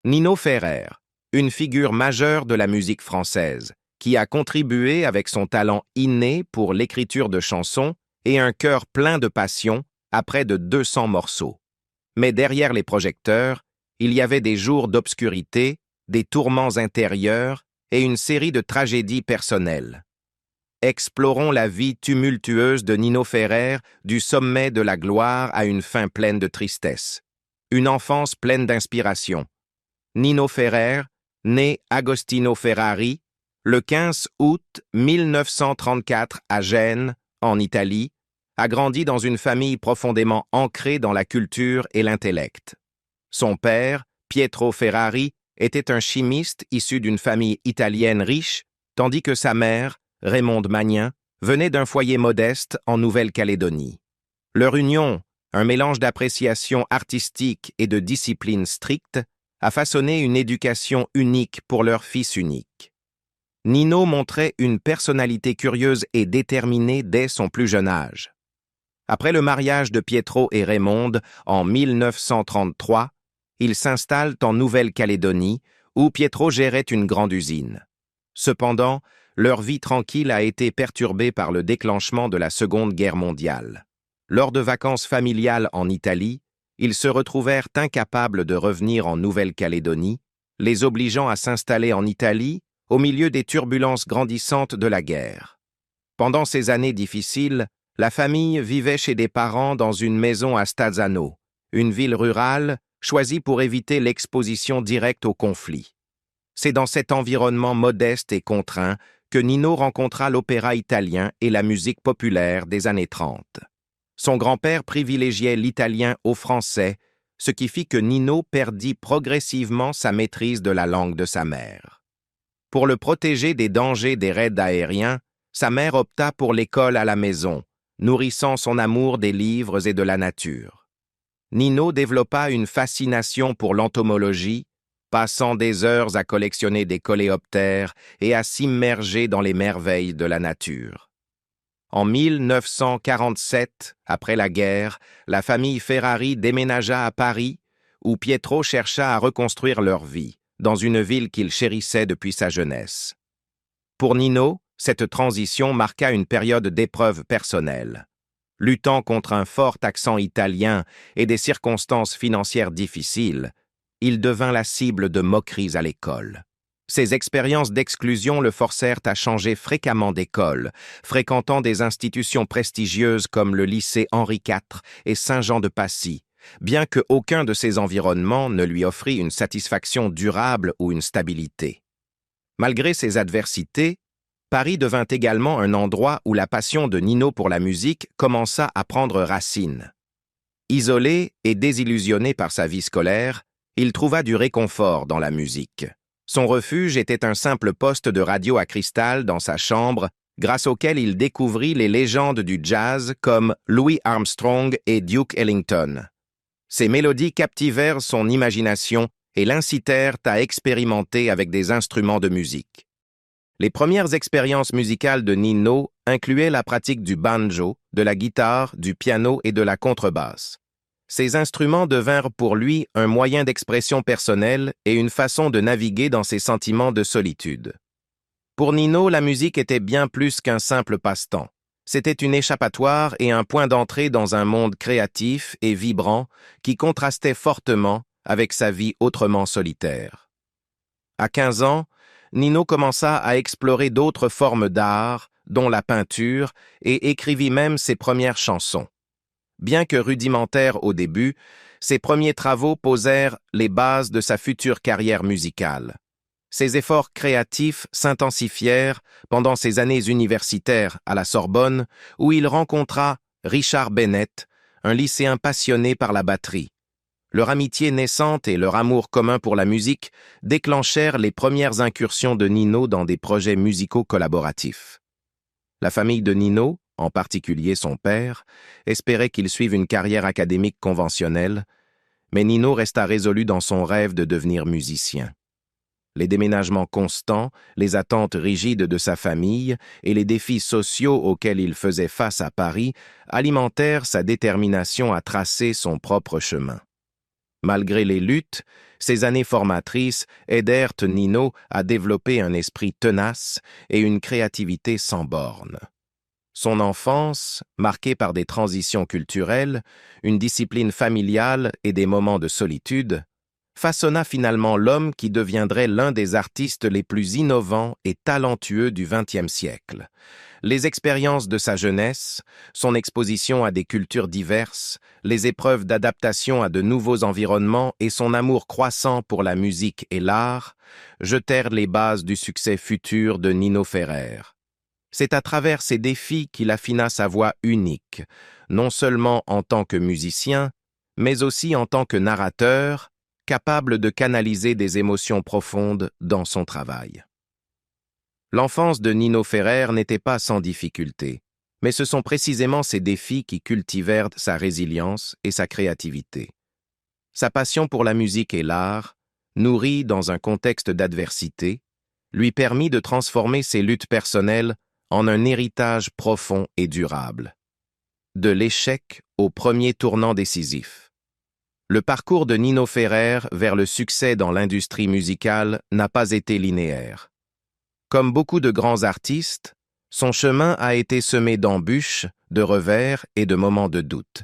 Nino Ferrer, une figure majeure de la musique française, qui a contribué avec son talent inné pour l'écriture de chansons et un cœur plein de passion à près de 200 morceaux. Mais derrière les projecteurs, il y avait des jours d'obscurité, des tourments intérieurs et une série de tragédies personnelles. Explorons la vie tumultueuse de Nino Ferrer du sommet de la gloire à une fin pleine de tristesse. Une enfance pleine d'inspiration. Nino Ferrer, né Agostino Ferrari, le 15 août 1934 à Gênes, en Italie, a grandi dans une famille profondément ancrée dans la culture et l'intellect. Son père, Pietro Ferrari, était un chimiste issu d'une famille italienne riche, tandis que sa mère, Raymonde Magnin, venait d'un foyer modeste en Nouvelle-Calédonie. Leur union, un mélange d'appréciation artistique et de discipline stricte, a façonné une éducation unique pour leur fils unique. Nino montrait une personnalité curieuse et déterminée dès son plus jeune âge. Après le mariage de Pietro et Raymonde en 1933, ils s'installent en Nouvelle-Calédonie, où Pietro gérait une grande usine. Cependant, leur vie tranquille a été perturbée par le déclenchement de la Seconde Guerre mondiale. Lors de vacances familiales en Italie, ils se retrouvèrent incapables de revenir en Nouvelle-Calédonie, les obligeant à s'installer en Italie au milieu des turbulences grandissantes de la guerre. Pendant ces années difficiles, la famille vivait chez des parents dans une maison à Stazzano, une ville rurale choisie pour éviter l'exposition directe au conflit. C'est dans cet environnement modeste et contraint que Nino rencontra l'opéra italien et la musique populaire des années 30. Son grand-père privilégiait l'italien au français, ce qui fit que Nino perdit progressivement sa maîtrise de la langue de sa mère. Pour le protéger des dangers des raids aériens, sa mère opta pour l'école à la maison, nourrissant son amour des livres et de la nature. Nino développa une fascination pour l'entomologie, passant des heures à collectionner des coléoptères et à s'immerger dans les merveilles de la nature. En 1947, après la guerre, la famille Ferrari déménagea à Paris, où Pietro chercha à reconstruire leur vie, dans une ville qu'il chérissait depuis sa jeunesse. Pour Nino, cette transition marqua une période d'épreuve personnelle. Luttant contre un fort accent italien et des circonstances financières difficiles, il devint la cible de moqueries à l'école. Ces expériences d'exclusion le forcèrent à changer fréquemment d'école, fréquentant des institutions prestigieuses comme le lycée Henri IV et Saint-Jean-de-Passy, bien qu'aucun de ces environnements ne lui offrit une satisfaction durable ou une stabilité. Malgré ces adversités, Paris devint également un endroit où la passion de Nino pour la musique commença à prendre racine. Isolé et désillusionné par sa vie scolaire, il trouva du réconfort dans la musique. Son refuge était un simple poste de radio à cristal dans sa chambre, grâce auquel il découvrit les légendes du jazz comme Louis Armstrong et Duke Ellington. Ces mélodies captivèrent son imagination et l'incitèrent à expérimenter avec des instruments de musique. Les premières expériences musicales de Nino incluaient la pratique du banjo, de la guitare, du piano et de la contrebasse. Ces instruments devinrent pour lui un moyen d'expression personnelle et une façon de naviguer dans ses sentiments de solitude. Pour Nino, la musique était bien plus qu'un simple passe-temps. C'était une échappatoire et un point d'entrée dans un monde créatif et vibrant qui contrastait fortement avec sa vie autrement solitaire. À 15 ans, Nino commença à explorer d'autres formes d'art, dont la peinture, et écrivit même ses premières chansons. Bien que rudimentaires au début, ses premiers travaux posèrent les bases de sa future carrière musicale. Ses efforts créatifs s'intensifièrent pendant ses années universitaires à la Sorbonne, où il rencontra Richard Bennett, un lycéen passionné par la batterie. Leur amitié naissante et leur amour commun pour la musique déclenchèrent les premières incursions de Nino dans des projets musicaux collaboratifs. La famille de Nino, en particulier son père, espérait qu'il suive une carrière académique conventionnelle, mais Nino resta résolu dans son rêve de devenir musicien. Les déménagements constants, les attentes rigides de sa famille et les défis sociaux auxquels il faisait face à Paris alimentèrent sa détermination à tracer son propre chemin. Malgré les luttes, Ces années formatrices aidèrent Nino à développer un esprit tenace et une créativité sans bornes. Son enfance, marquée par des transitions culturelles, une discipline familiale et des moments de solitude, façonna finalement l'homme qui deviendrait l'un des artistes les plus innovants et talentueux du XXe siècle. Les expériences de sa jeunesse, son exposition à des cultures diverses, les épreuves d'adaptation à de nouveaux environnements et son amour croissant pour la musique et l'art jetèrent les bases du succès futur de Nino Ferrer. C'est à travers ces défis qu'il affina sa voix unique, non seulement en tant que musicien, mais aussi en tant que narrateur, capable de canaliser des émotions profondes dans son travail. L'enfance de Nino Ferrer n'était pas sans difficulté, mais ce sont précisément ces défis qui cultivèrent sa résilience et sa créativité. Sa passion pour la musique et l'art, nourrie dans un contexte d'adversité, lui permit de transformer ses luttes personnelles en un héritage profond et durable. De l'échec au premier tournant décisif. Le parcours de Nino Ferrer vers le succès dans l'industrie musicale n'a pas été linéaire. Comme beaucoup de grands artistes, son chemin a été semé d'embûches, de revers et de moments de doute.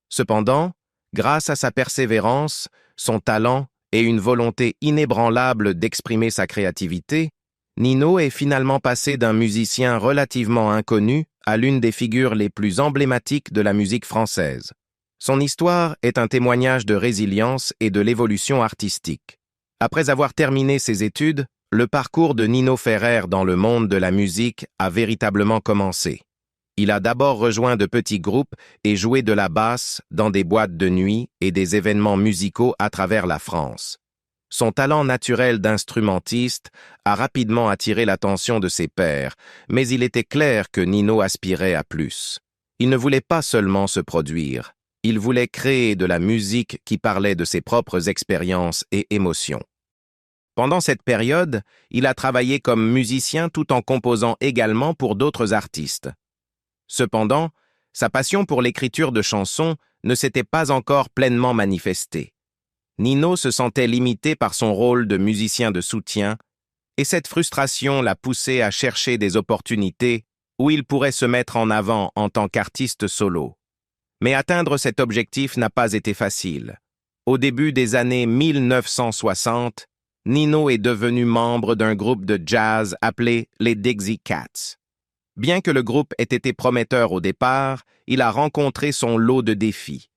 Cependant, grâce à sa persévérance, son talent et une volonté inébranlable d'exprimer sa créativité, Nino est finalement passé d'un musicien relativement inconnu à l'une des figures les plus emblématiques de la musique française. Son histoire est un témoignage de résilience et de l'évolution artistique. Après avoir terminé ses études, le parcours de Nino Ferrer dans le monde de la musique a véritablement commencé. Il a d'abord rejoint de petits groupes et joué de la basse dans des boîtes de nuit et des événements musicaux à travers la France. Son talent naturel d'instrumentiste a rapidement attiré l'attention de ses pairs, mais il était clair que Nino aspirait à plus. Il ne voulait pas seulement se produire, il voulait créer de la musique qui parlait de ses propres expériences et émotions. Pendant cette période, il a travaillé comme musicien tout en composant également pour d'autres artistes. Cependant, sa passion pour l'écriture de chansons ne s'était pas encore pleinement manifestée. Nino se sentait limité par son rôle de musicien de soutien, et cette frustration l'a poussé à chercher des opportunités où il pourrait se mettre en avant en tant qu'artiste solo. Mais atteindre cet objectif n'a pas été facile. Au début des années 1960, Nino est devenu membre d'un groupe de jazz appelé les Dixie Cats. Bien que le groupe ait été prometteur au départ, il a rencontré son lot de défis.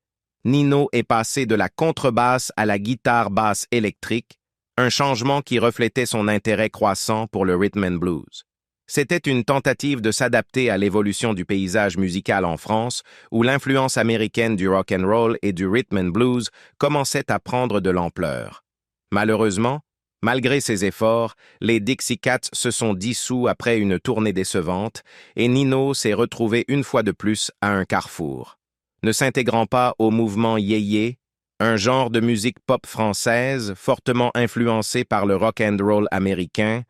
Nino est passé de la contrebasse à la guitare basse électrique, un changement qui reflétait son intérêt croissant pour le rhythm and blues. C'était une tentative de s'adapter à l'évolution du paysage musical en France, où l'influence américaine du rock and roll et du rhythm and blues commençait à prendre de l'ampleur. Malheureusement, malgré ses efforts, les Dixie Cats se sont dissous après une tournée décevante et Nino s'est retrouvé une fois de plus à un carrefour. Ne s'intégrant pas au mouvement yéyé, un genre de musique pop française fortement influencé par le rock and roll américain,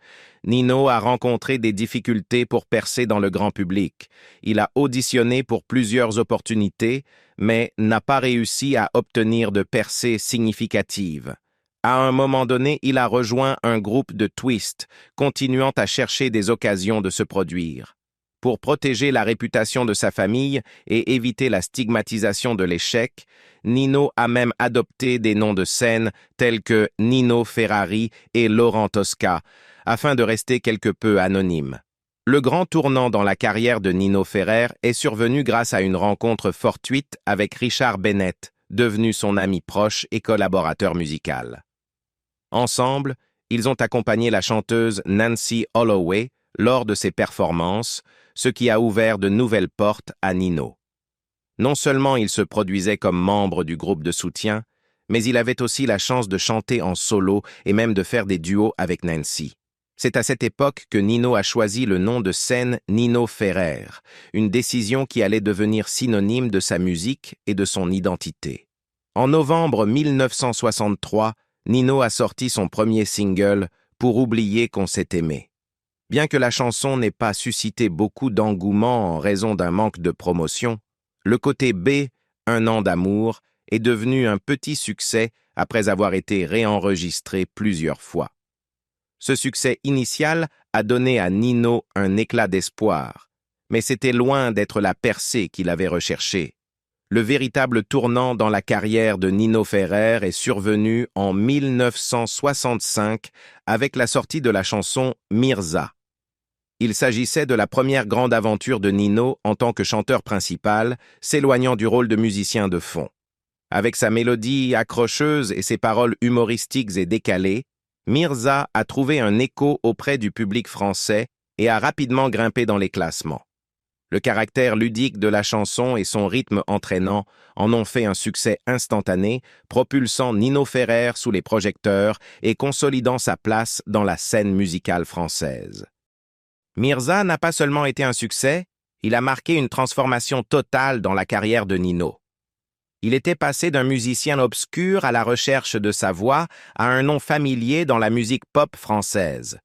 Nino a rencontré des difficultés pour percer dans le grand public. Il a auditionné pour plusieurs opportunités, mais n'a pas réussi à obtenir de percées significatives. À un moment donné, il a rejoint un groupe de twist, continuant à chercher des occasions de se produire. Pour protéger la réputation de sa famille et éviter la stigmatisation de l'échec, Nino a même adopté des noms de scène tels que Nino Ferrari et Laurent Tosca, afin de rester quelque peu anonyme. Le grand tournant dans la carrière de Nino Ferrer est survenu grâce à une rencontre fortuite avec Richard Bennett, devenu son ami proche et collaborateur musical. Ensemble, ils ont accompagné la chanteuse Nancy Holloway lors de ses performances, ce qui a ouvert de nouvelles portes à Nino. Non seulement il se produisait comme membre du groupe de soutien, mais il avait aussi la chance de chanter en solo et même de faire des duos avec Nancy. C'est à cette époque que Nino a choisi le nom de scène Nino Ferrer, une décision qui allait devenir synonyme de sa musique et de son identité. En novembre 1963, Nino a sorti son premier single « Pour oublier qu'on s'est aimé ». Bien que la chanson n'ait pas suscité beaucoup d'engouement en raison d'un manque de promotion, le côté B, Un an d'amour, est devenu un petit succès après avoir été réenregistré plusieurs fois. Ce succès initial a donné à Nino un éclat d'espoir, mais c'était loin d'être la percée qu'il avait recherchée. Le véritable tournant dans la carrière de Nino Ferrer est survenu en 1965 avec la sortie de la chanson Mirza. Il s'agissait de la première grande aventure de Nino en tant que chanteur principal, s'éloignant du rôle de musicien de fond. Avec sa mélodie accrocheuse et ses paroles humoristiques et décalées, Mirza a trouvé un écho auprès du public français et a rapidement grimpé dans les classements. Le caractère ludique de la chanson et son rythme entraînant en ont fait un succès instantané, propulsant Nino Ferrer sous les projecteurs et consolidant sa place dans la scène musicale française. Mirza n'a pas seulement été un succès, il a marqué une transformation totale dans la carrière de Nino. Il était passé d'un musicien obscur à la recherche de sa voix à un nom familier dans la musique pop française.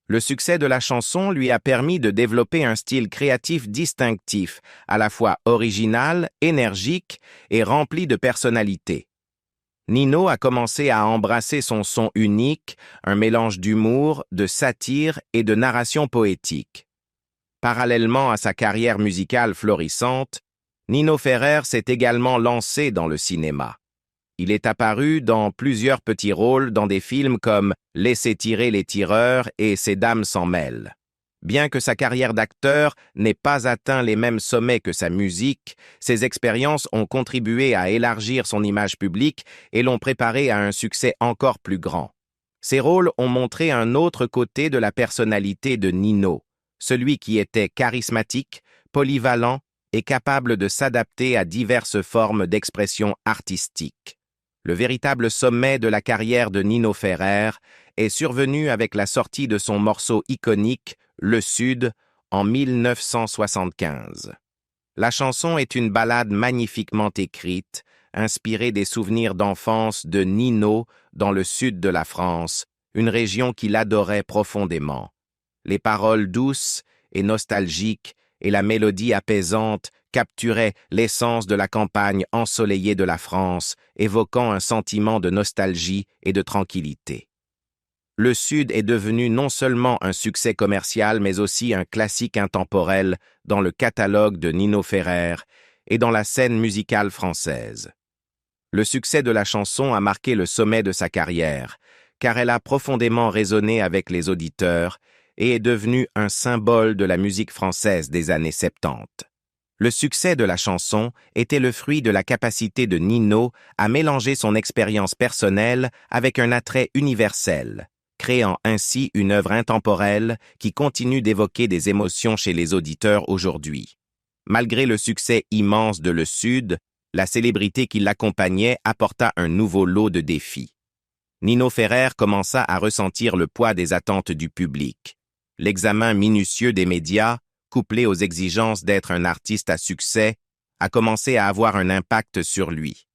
Le succès de la chanson lui a permis de développer un style créatif distinctif, à la fois original, énergique et rempli de personnalité. Nino a commencé à embrasser son son unique, un mélange d'humour, de satire et de narration poétique. Parallèlement à sa carrière musicale florissante, Nino Ferrer s'est également lancé dans le cinéma. Il est apparu dans plusieurs petits rôles dans des films comme Laissez tirer les tireurs et Ces dames s'en mêlent. Bien que sa carrière d'acteur n'ait pas atteint les mêmes sommets que sa musique, ses expériences ont contribué à élargir son image publique et l'ont préparé à un succès encore plus grand. Ces rôles ont montré un autre côté de la personnalité de Nino, celui qui était charismatique, polyvalent et capable de s'adapter à diverses formes d'expression artistique. Le véritable sommet de la carrière de Nino Ferrer est survenu avec la sortie de son morceau iconique, Le Sud, en 1975. La chanson est une ballade magnifiquement écrite, inspirée des souvenirs d'enfance de Nino dans le sud de la France, une région qu'il adorait profondément. Les paroles douces et nostalgiques et la mélodie apaisante capturait l'essence de la campagne ensoleillée de la France, évoquant un sentiment de nostalgie et de tranquillité. Le Sud est devenu non seulement un succès commercial, mais aussi un classique intemporel dans le catalogue de Nino Ferrer et dans la scène musicale française. Le succès de la chanson a marqué le sommet de sa carrière, car elle a profondément résonné avec les auditeurs et est devenue un symbole de la musique française des années 70. Le succès de la chanson était le fruit de la capacité de Nino à mélanger son expérience personnelle avec un attrait universel, créant ainsi une œuvre intemporelle qui continue d'évoquer des émotions chez les auditeurs aujourd'hui. Malgré le succès immense de Le Sud, la célébrité qui l'accompagnait apporta un nouveau lot de défis. Nino Ferrer commença à ressentir le poids des attentes du public. L'examen minutieux des médias, couplé aux exigences d'être un artiste à succès, a commencé à avoir un impact sur lui.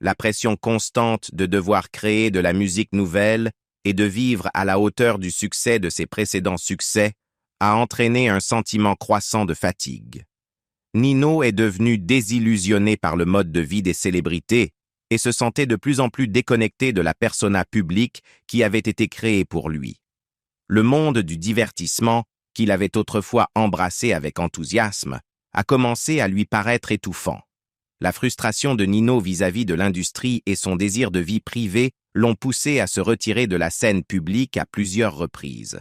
La pression constante de devoir créer de la musique nouvelle et de vivre à la hauteur du succès de ses précédents succès a entraîné un sentiment croissant de fatigue. Nino est devenu désillusionné par le mode de vie des célébrités et se sentait de plus en plus déconnecté de la persona publique qui avait été créée pour lui. Le monde du divertissement, qu'il avait autrefois embrassé avec enthousiasme, a commencé à lui paraître étouffant. La frustration de Nino vis-à-vis de l'industrie et son désir de vie privée l'ont poussé à se retirer de la scène publique à plusieurs reprises.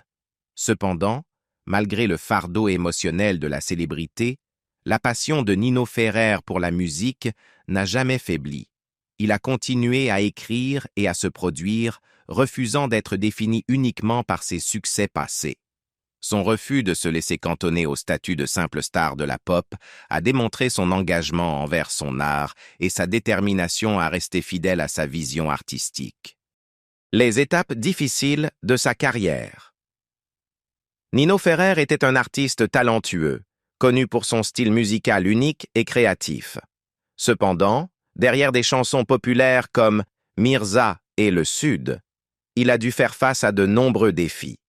Cependant, malgré le fardeau émotionnel de la célébrité, la passion de Nino Ferrer pour la musique n'a jamais faibli. Il a continué à écrire et à se produire, refusant d'être défini uniquement par ses succès passés. Son refus de se laisser cantonner au statut de simple star de la pop a démontré son engagement envers son art et sa détermination à rester fidèle à sa vision artistique. Les étapes difficiles de sa carrière. Nino Ferrer était un artiste talentueux, connu pour son style musical unique et créatif. Cependant, derrière des chansons populaires comme Mirza et Le Sud, il a dû faire face à de nombreux défis.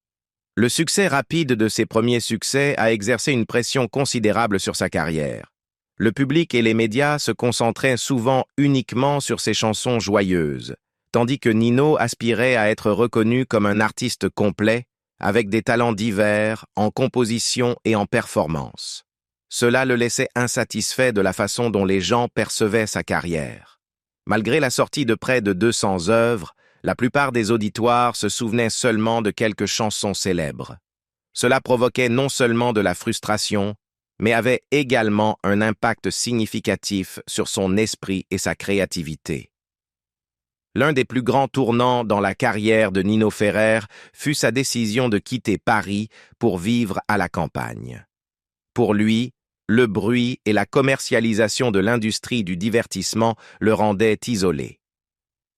Le succès rapide de ses premiers succès a exercé une pression considérable sur sa carrière. Le public et les médias se concentraient souvent uniquement sur ses chansons joyeuses, tandis que Nino aspirait à être reconnu comme un artiste complet, avec des talents divers en composition et en performance. Cela le laissait insatisfait de la façon dont les gens percevaient sa carrière. Malgré la sortie de près de 200 œuvres, la plupart des auditoires se souvenaient seulement de quelques chansons célèbres. Cela provoquait non seulement de la frustration, mais avait également un impact significatif sur son esprit et sa créativité. L'un des plus grands tournants dans la carrière de Nino Ferrer fut sa décision de quitter Paris pour vivre à la campagne. Pour lui, le bruit et la commercialisation de l'industrie du divertissement le rendaient isolé.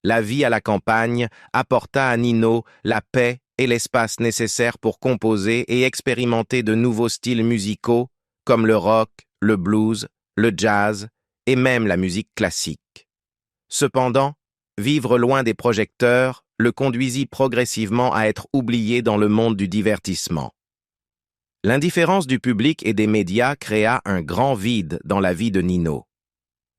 La vie à la campagne apporta à Nino la paix et l'espace nécessaires pour composer et expérimenter de nouveaux styles musicaux comme le rock, le blues, le jazz et même la musique classique. Cependant, vivre loin des projecteurs le conduisit progressivement à être oublié dans le monde du divertissement. L'indifférence du public et des médias créa un grand vide dans la vie de Nino.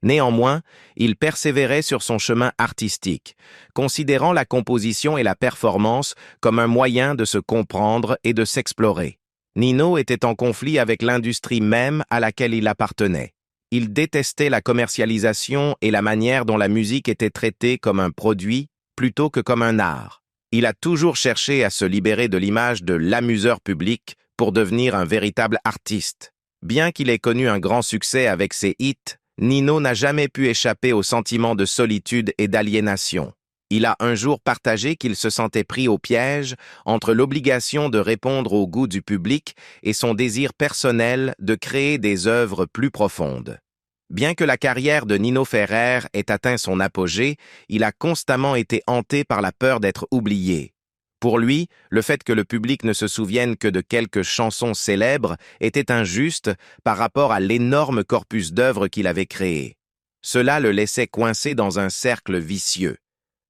Néanmoins, il persévérait sur son chemin artistique, considérant la composition et la performance comme un moyen de se comprendre et de s'explorer. Nino était en conflit avec l'industrie même à laquelle il appartenait. Il détestait la commercialisation et la manière dont la musique était traitée comme un produit plutôt que comme un art. Il a toujours cherché à se libérer de l'image de l'amuseur public pour devenir un véritable artiste. Bien qu'il ait connu un grand succès avec ses hits, Nino n'a jamais pu échapper au sentiment de solitude et d'aliénation. Il a un jour partagé qu'il se sentait pris au piège entre l'obligation de répondre au goût du public et son désir personnel de créer des œuvres plus profondes. Bien que la carrière de Nino Ferrer ait atteint son apogée, il a constamment été hanté par la peur d'être oublié. Pour lui, le fait que le public ne se souvienne que de quelques chansons célèbres était injuste par rapport à l'énorme corpus d'œuvres qu'il avait créé. Cela le laissait coincé dans un cercle vicieux,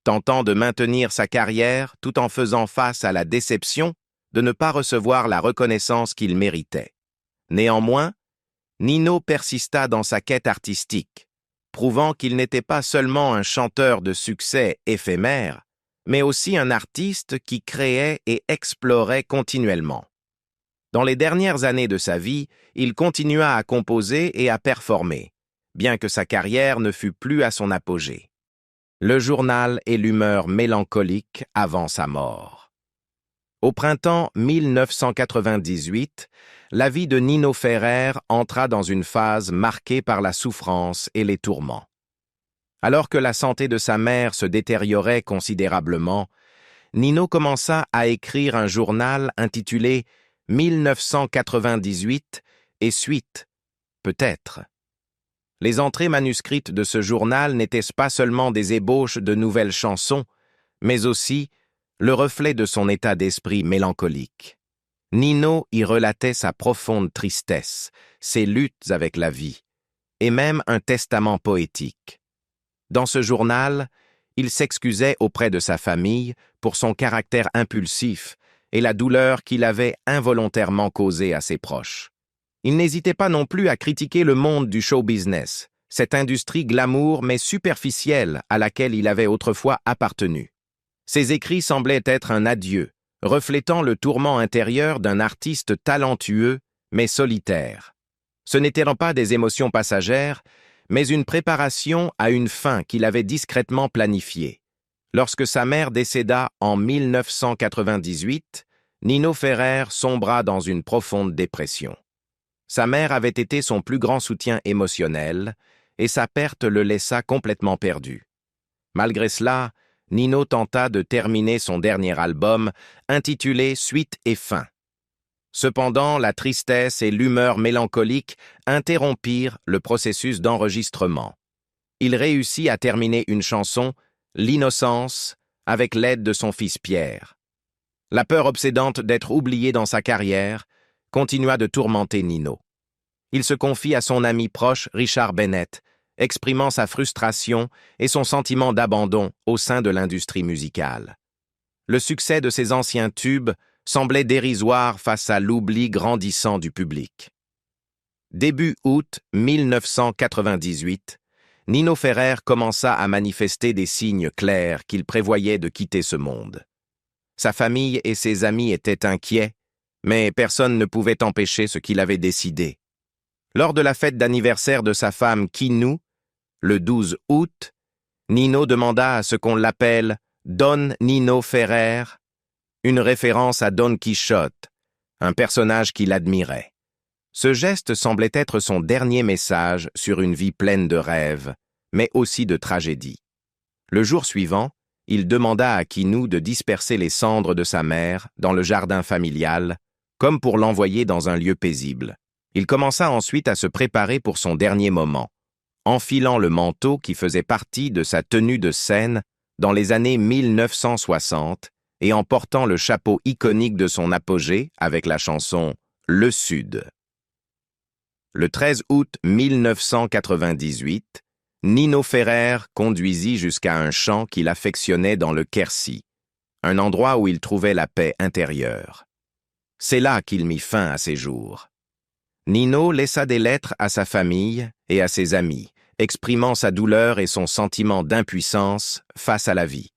tentant de maintenir sa carrière tout en faisant face à la déception de ne pas recevoir la reconnaissance qu'il méritait. Néanmoins, Nino persista dans sa quête artistique, prouvant qu'il n'était pas seulement un chanteur de succès éphémère, mais aussi un artiste qui créait et explorait continuellement. Dans les dernières années de sa vie, il continua à composer et à performer, bien que sa carrière ne fût plus à son apogée. Le journal et l'humeur mélancolique avant sa mort. Au printemps 1998, la vie de Nino Ferrer entra dans une phase marquée par la souffrance et les tourments. Alors que la santé de sa mère se détériorait considérablement, Nino commença à écrire un journal intitulé « 1998 et suite, peut-être ». Les entrées manuscrites de ce journal n'étaient pas seulement des ébauches de nouvelles chansons, mais aussi le reflet de son état d'esprit mélancolique. Nino y relatait sa profonde tristesse, ses luttes avec la vie, et même un testament poétique. Dans ce journal, il s'excusait auprès de sa famille pour son caractère impulsif et la douleur qu'il avait involontairement causée à ses proches. Il n'hésitait pas non plus à critiquer le monde du show business, cette industrie glamour mais superficielle à laquelle il avait autrefois appartenu. Ses écrits semblaient être un adieu, reflétant le tourment intérieur d'un artiste talentueux mais solitaire. Ce n'étaient pas des émotions passagères, mais une préparation à une fin qu'il avait discrètement planifiée. Lorsque sa mère décéda en 1998, Nino Ferrer sombra dans une profonde dépression. Sa mère avait été son plus grand soutien émotionnel, et sa perte le laissa complètement perdu. Malgré cela, Nino tenta de terminer son dernier album, intitulé « Suite et fin ». Cependant, la tristesse et l'humeur mélancolique interrompirent le processus d'enregistrement. Il réussit à terminer une chanson, L'Innocence, avec l'aide de son fils Pierre. La peur obsédante d'être oublié dans sa carrière continua de tourmenter Nino. Il se confie à son ami proche Richard Bennett, exprimant sa frustration et son sentiment d'abandon au sein de l'industrie musicale. Le succès de ses anciens tubes semblait dérisoire face à l'oubli grandissant du public. Début août 1998, Nino Ferrer commença à manifester des signes clairs qu'il prévoyait de quitter ce monde. Sa famille et ses amis étaient inquiets, mais personne ne pouvait empêcher ce qu'il avait décidé. Lors de la fête d'anniversaire de sa femme Kinou, le 12 août, Nino demanda à ce qu'on l'appelle Don Nino Ferrer, une référence à Don Quichotte, un personnage qu'il admirait. Ce geste semblait être son dernier message sur une vie pleine de rêves, mais aussi de tragédies. Le jour suivant, il demanda à Kinou de disperser les cendres de sa mère dans le jardin familial, comme pour l'envoyer dans un lieu paisible. Il commença ensuite à se préparer pour son dernier moment, enfilant le manteau qui faisait partie de sa tenue de scène dans les années 1960 et en portant le chapeau iconique de son apogée avec la chanson « Le Sud ». Le 13 août 1998, Nino Ferrer conduisit jusqu'à un champ qu'il affectionnait dans le Quercy, un endroit où il trouvait la paix intérieure. C'est là qu'il mit fin à ses jours. Nino laissa des lettres à sa famille et à ses amis, exprimant sa douleur et son sentiment d'impuissance face à la vie.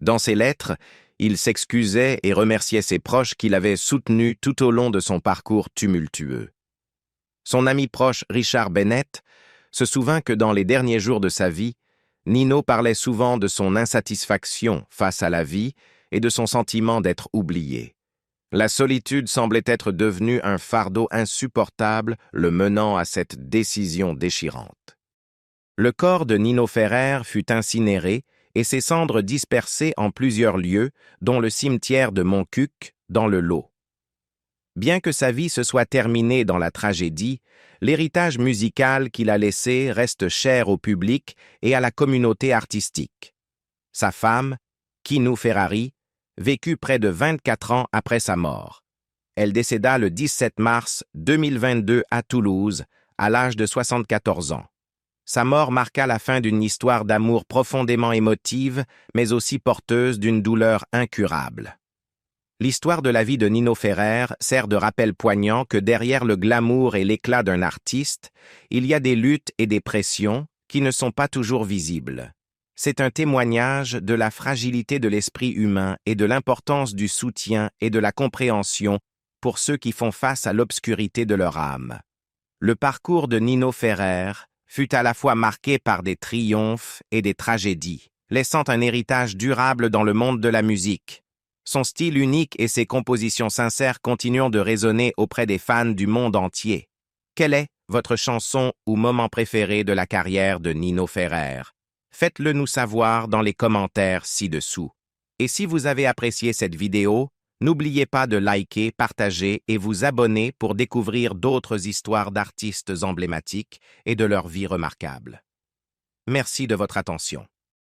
Dans ces lettres, il s'excusait et remerciait ses proches qui l'avaient soutenu tout au long de son parcours tumultueux. Son ami proche Richard Bennett se souvint que dans les derniers jours de sa vie, Nino parlait souvent de son insatisfaction face à la vie et de son sentiment d'être oublié. La solitude semblait être devenue un fardeau insupportable, le menant à cette décision déchirante. Le corps de Nino Ferrer fut incinéré et ses cendres dispersées en plusieurs lieux, dont le cimetière de Montcuq, dans le Lot. Bien que sa vie se soit terminée dans la tragédie, l'héritage musical qu'il a laissé reste cher au public et à la communauté artistique. Sa femme, Kinou Ferrari, vécut près de 24 ans après sa mort. Elle décéda le 17 mars 2022 à Toulouse, à l'âge de 74 ans. Sa mort marqua la fin d'une histoire d'amour profondément émotive, mais aussi porteuse d'une douleur incurable. L'histoire de la vie de Nino Ferrer sert de rappel poignant que derrière le glamour et l'éclat d'un artiste, il y a des luttes et des pressions qui ne sont pas toujours visibles. C'est un témoignage de la fragilité de l'esprit humain et de l'importance du soutien et de la compréhension pour ceux qui font face à l'obscurité de leur âme. Le parcours de Nino Ferrer fut à la fois marqué par des triomphes et des tragédies, laissant un héritage durable dans le monde de la musique. Son style unique et ses compositions sincères continuent de résonner auprès des fans du monde entier. Quelle est votre chanson ou moment préféré de la carrière de Nino Ferrer? Faites-le nous savoir dans les commentaires ci-dessous. Et si vous avez apprécié cette vidéo, n'oubliez pas de liker, partager et vous abonner pour découvrir d'autres histoires d'artistes emblématiques et de leur vie remarquable. Merci de votre attention.